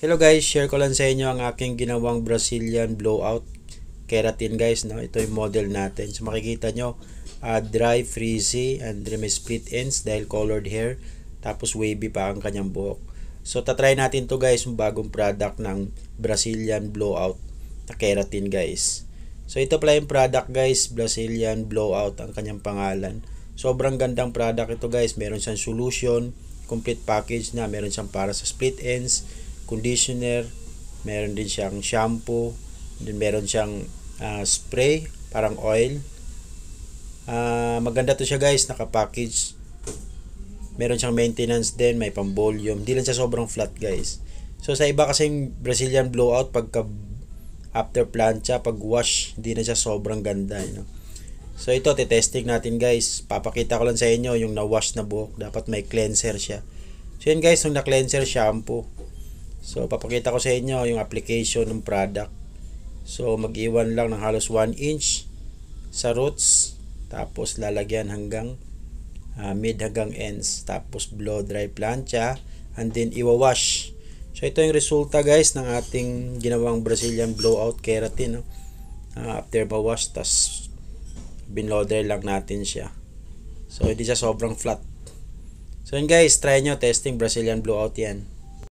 Hello guys, share ko lang sa inyo ang aking ginawang Brazilian blowout keratin guys, no? Ito yung model natin. So makikita nyo, dry, frizzy, and may split ends dahil colored hair. Tapos wavy pa ang kanyang buhok. So tatry natin to guys, yung bagong product ng Brazilian blowout na keratin guys. So ito pala yung product guys, Brazilian blowout ang kanyang pangalan. Sobrang gandang product ito guys. Meron siyang solution, complete package na. Meron siyang para sa split ends, conditioner, meron din siyang shampoo, din meron siyang spray, parang oil. Maganda to siya guys, naka-package. Meron siyang maintenance din, may pang-volume. Hindi lang siya sobrang flat guys. So sa iba kasing Brazilian blowout, pagka after plancha, pag wash, hindi na siya sobrang ganda. You know? So ito, testing natin guys. Papakita ko lang sa inyo yung na-wash na buhok. Dapat may cleanser siya. So yun guys, yung na-cleanser shampoo. So, papakita ko sa inyo yung application ng product. So, mag-iwan lang ng halos 1 inch sa roots. Tapos, lalagyan hanggang mid hanggang ends. Tapos, blow dry plancha. And then, iwawash. So, ito yung resulta guys ng ating ginawang Brazilian blowout keratin. No? After mawash, tas binlow dry lang natin siya. So, hindi siya sobrang flat. So, yun guys, try nyo testing Brazilian blowout yan.